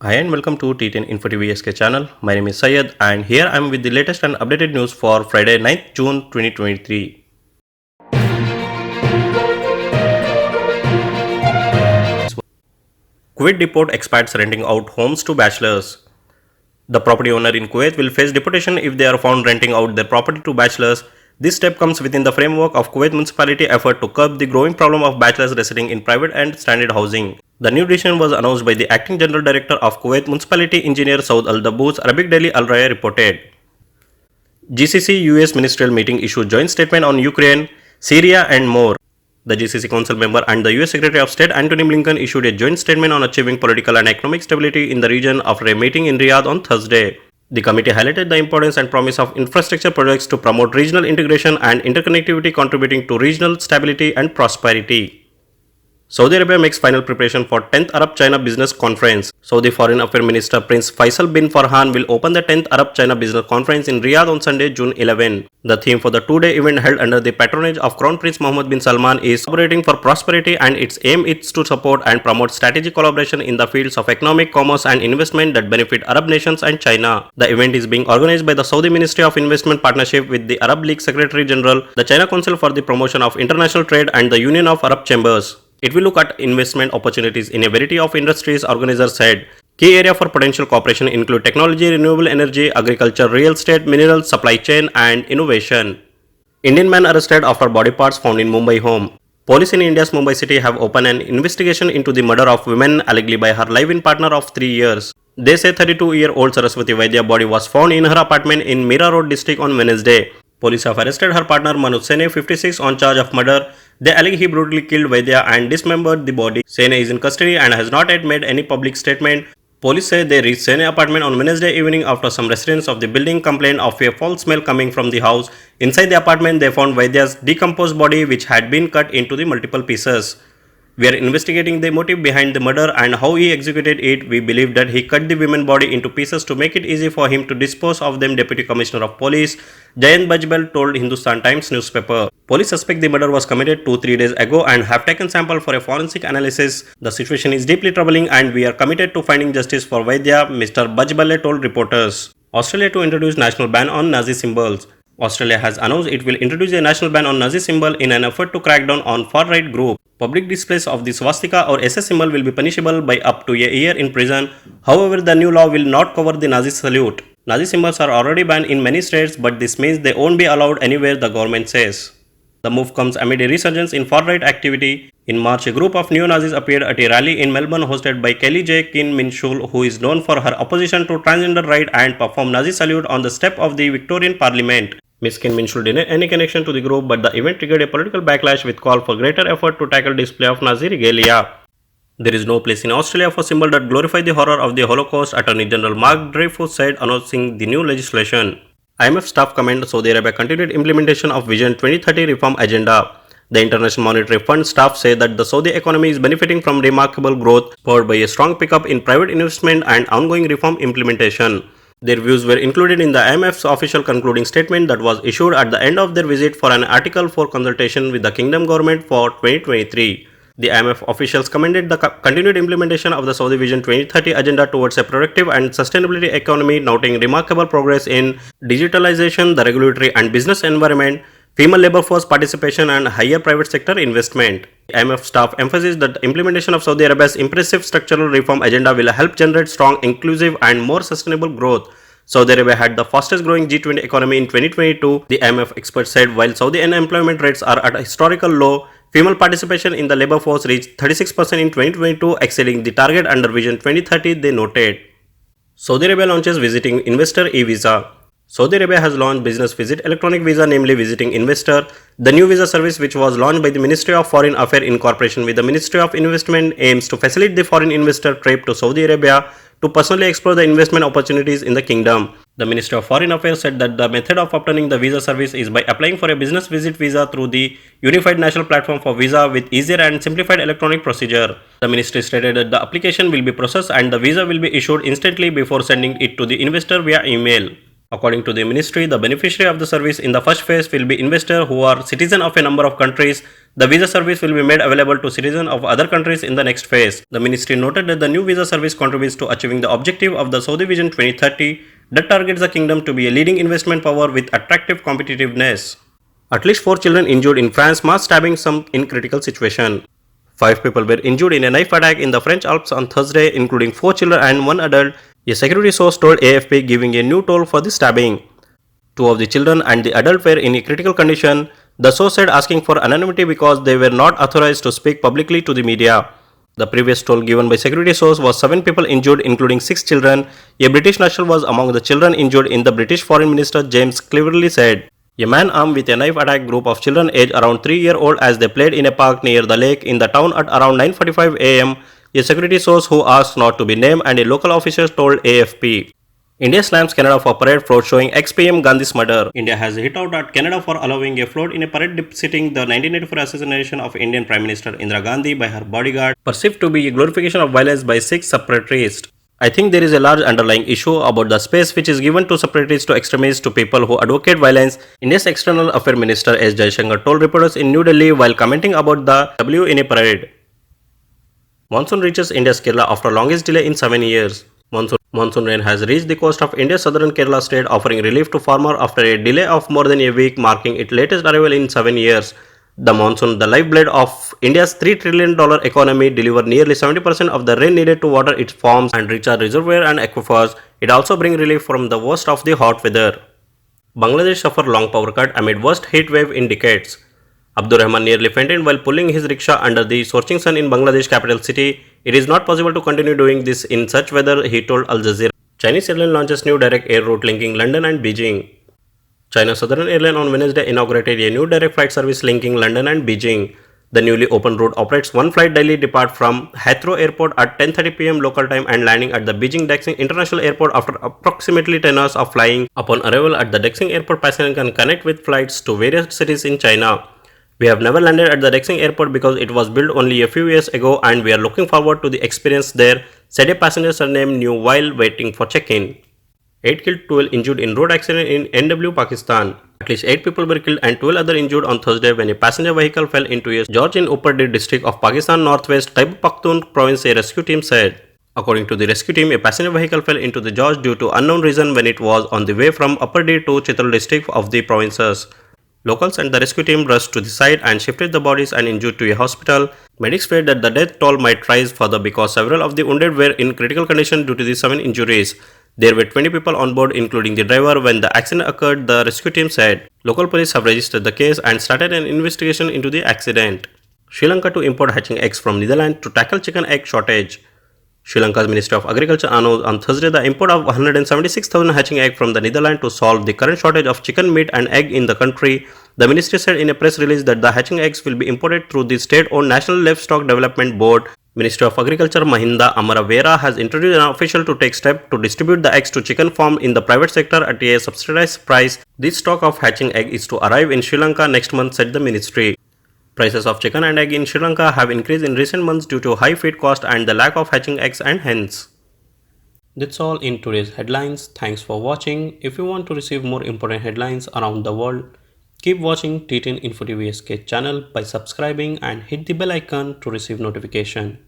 Hi and welcome to T10 Info TV SK channel. My name is Syed and here I am with the latest and updated news for Friday 9th June 2023. Kuwait deport expats renting out homes to bachelors. The property owner in Kuwait will face deportation if they are found renting out their property to bachelors. This step comes within the framework of Kuwait municipality effort to curb the growing problem of bachelors residing in private and standard housing. The new decision was announced by the acting general director of Kuwait municipality engineer Saud Al Dabbous, Arabic Daily Al Raya reported. GCC US ministerial meeting issued joint statement on Ukraine, Syria and more. The GCC Council member and the US Secretary of State Antony Blinken issued a joint statement on achieving political and economic stability in the region after a meeting in Riyadh on Thursday. The committee highlighted the importance and promise of infrastructure projects to promote regional integration and interconnectivity, contributing to regional stability and prosperity. Saudi Arabia makes final preparation for 10th Arab-China Business Conference. Saudi Foreign Affairs Minister Prince Faisal bin Farhan will open the 10th Arab-China Business Conference in Riyadh on Sunday, June 11. The theme for the two-day event held under the patronage of Crown Prince Mohammed bin Salman is Collaborating for Prosperity, and its aim is to support and promote strategic collaboration in the fields of economic, commerce and investment that benefit Arab nations and China. The event is being organized by the Saudi Ministry of Investment Partnership with the Arab League Secretary General, the China Council for the Promotion of International Trade and the Union of Arab Chambers. It will look at investment opportunities in a variety of industries, organizers said. Key areas for potential cooperation include technology, renewable energy, agriculture, real estate, minerals, supply chain and innovation. Indian man arrested after body parts found in Mumbai home. Police in India's Mumbai city have opened an investigation into the murder of woman allegedly by her live-in partner of 3 years. They say 32-year-old Saraswati Vaidya body was found in her apartment in Mira Road district on Wednesday. Police have arrested her partner Manoj Sene, 56, on charge of murder. They allege he brutally killed Vaidya and dismembered the body. Sene is in custody and has not yet made any public statement. Police say they reached Sene apartment on Wednesday evening after some residents of the building complained of a foul smell coming from the house. Inside the apartment, they found Vaidya's decomposed body, which had been cut into the multiple pieces. We are investigating the motive behind the murder and how he executed it. We believe that he cut the woman's body into pieces to make it easy for him to dispose of them, Deputy Commissioner of Police Jayant Bajbal told Hindustan Times newspaper. Police suspect the murder was committed 2-3 days ago and have taken sample for a forensic analysis. The situation is deeply troubling and we are committed to finding justice for Vaidya, Mr. Bajbal told reporters. Australia to introduce national ban on Nazi symbols. Australia has announced it will introduce a national ban on Nazi symbol in an effort to crack down on far-right group. Public displays of the swastika or SS symbol will be punishable by up to a year in prison. However, the new law will not cover the Nazi salute. Nazi symbols are already banned in many states, but this means they won't be allowed anywhere, the government says. The move comes amid a resurgence in far-right activity. In March, a group of neo-Nazis appeared at a rally in Melbourne hosted by Kelly J. Kin Min Shul, who is known for her opposition to transgender rights, and performed Nazi salute on the step of the Victorian Parliament. Ms. Kin Min Shul denied any connection to the group, but the event triggered a political backlash with call for greater effort to tackle display of Nazi regalia. There is no place in Australia for symbols that glorify the horror of the Holocaust, Attorney General Mark Dreyfus said, announcing the new legislation. IMF staff commend Saudi Arabia continued implementation of Vision 2030 reform agenda. The International Monetary Fund staff say that the Saudi economy is benefiting from remarkable growth, spurred by a strong pickup in private investment and ongoing reform implementation. Their views were included in the IMF's official concluding statement that was issued at the end of their visit for an Article 4 consultation with the Kingdom government for 2023. The IMF officials commended the continued implementation of the Saudi Vision 2030 agenda towards a productive and sustainability economy, noting remarkable progress in digitalization, the regulatory and business environment, female labor force participation and higher private sector investment. The IMF staff emphasized that the implementation of Saudi Arabia's impressive structural reform agenda will help generate strong, inclusive and more sustainable growth. Saudi Arabia had the fastest growing G20 economy in 2022, the IMF experts said. While Saudi unemployment rates are at a historical low, female participation in the labor force reached 36% in 2022, exceeding the target under Vision 2030, they noted. Saudi Arabia launches Visiting Investor e-Visa. Saudi Arabia has launched Business Visit Electronic Visa, namely Visiting Investor. The new visa service, which was launched by the Ministry of Foreign Affairs in cooperation with the Ministry of Investment, aims to facilitate the foreign investor trip to Saudi Arabia to personally explore the investment opportunities in the kingdom. The Ministry of Foreign Affairs said that the method of obtaining the visa service is by applying for a business visit visa through the Unified National Platform for Visa with easier and simplified electronic procedure. The ministry stated that the application will be processed and the visa will be issued instantly before sending it to the investor via email. According to the ministry, the beneficiary of the service in the first phase will be investors who are citizens of a number of countries. The visa service will be made available to citizens of other countries in the next phase. The ministry noted that the new visa service contributes to achieving the objective of the Saudi Vision 2030 that targets the kingdom to be a leading investment power with attractive competitiveness. At least 4 children injured in France, mass stabbing some in critical situation. 5 people were injured in a knife attack in the French Alps on Thursday, including 4 children and 1 adult, a security source told AFP, giving a new toll for the stabbing. 2 of the children and the adult were in a critical condition, the source said, asking for anonymity because they were not authorized to speak publicly to the media. The previous toll given by security source was 7 people injured, including 6 children. A British national was among the children injured in the British Foreign Minister James Cleverly said. A man armed with a knife attacked group of children aged around 3-year-old as they played in a park near the lake in the town at around 9:45 am, a security source who asked not to be named and a local official told AFP. India slams Canada for parade float showing ex-PM Gandhi's murder. India has hit out at Canada for allowing a float in a parade depicting the 1984 assassination of Indian Prime Minister Indira Gandhi by her bodyguard, perceived to be a glorification of violence by Sikh separatists. I think there is a large underlying issue about the space which is given to separatists, to extremists, to people who advocate violence, India's External Affairs Minister S. Jaishankar told reporters in New Delhi while commenting about the W in a parade. Monsoon reaches India's Kerala after longest delay in 7 years. Monsoon rain has reached the coast of India's southern Kerala state, offering relief to farmers after a delay of more than a week, marking its latest arrival in 7 years. The monsoon, the lifeblood of India's $3 trillion economy, delivers nearly 70% of the rain needed to water its farms and recharge reservoirs and aquifers. It also brings relief from the worst of the hot weather. Bangladesh suffered long power cut amid worst heat wave in decades. Abdur Rahman nearly fainted while pulling his rickshaw under the scorching sun in Bangladesh capital city. It is not possible to continue doing this in such weather, he told Al Jazeera. Chinese airline launches new direct air route linking London and Beijing. China's Southern Airlines on Wednesday inaugurated a new direct flight service linking London and Beijing. The newly opened route operates one flight daily depart from Heathrow Airport at 10:30 p.m. local time and landing at the Beijing Daxing International Airport after approximately 10 hours of flying. Upon arrival at the Daxing Airport, passengers can connect with flights to various cities in China. We have never landed at the Daxing Airport because it was built only a few years ago and we are looking forward to the experience there, said a passenger surnamed New while waiting for check-in. 8 killed, 12 injured in road accident in NW, Pakistan. At least 8 people were killed and 12 others injured on Thursday when a passenger vehicle fell into a gorge in Upper district of Pakistan northwest Khyber Pakhtunkhwa province, a rescue team said. According to the rescue team, a passenger vehicle fell into the gorge due to unknown reason when it was on the way from Upper D to Chitral district of the provinces. Locals and the rescue team rushed to the site and shifted the bodies and injured to a hospital. Medics feared that the death toll might rise further because several of the wounded were in critical condition due to the 7 injuries. There were 20 people on board, including the driver, when the accident occurred, the rescue team said. Local police have registered the case and started an investigation into the accident. Sri Lanka to import hatching eggs from Netherlands to tackle chicken egg shortage. Sri Lanka's Ministry of Agriculture announced on Thursday the import of 176,000 hatching eggs from the Netherlands to solve the current shortage of chicken meat and egg in the country. The ministry said in a press release that the hatching eggs will be imported through the state-owned National Livestock Development Board. Ministry of Agriculture Mahinda Amaravera has introduced an official to take steps to distribute the eggs to chicken farms in the private sector at a subsidized price. This stock of hatching egg is to arrive in Sri Lanka next month, said the ministry. Prices of chicken and egg in Sri Lanka have increased in recent months due to high feed cost and the lack of hatching eggs and hens. That's all in today's headlines. Thanks for watching. If you want to receive more important headlines around the world, keep watching T10 Info TV SK channel by subscribing and hit the bell icon to receive notification.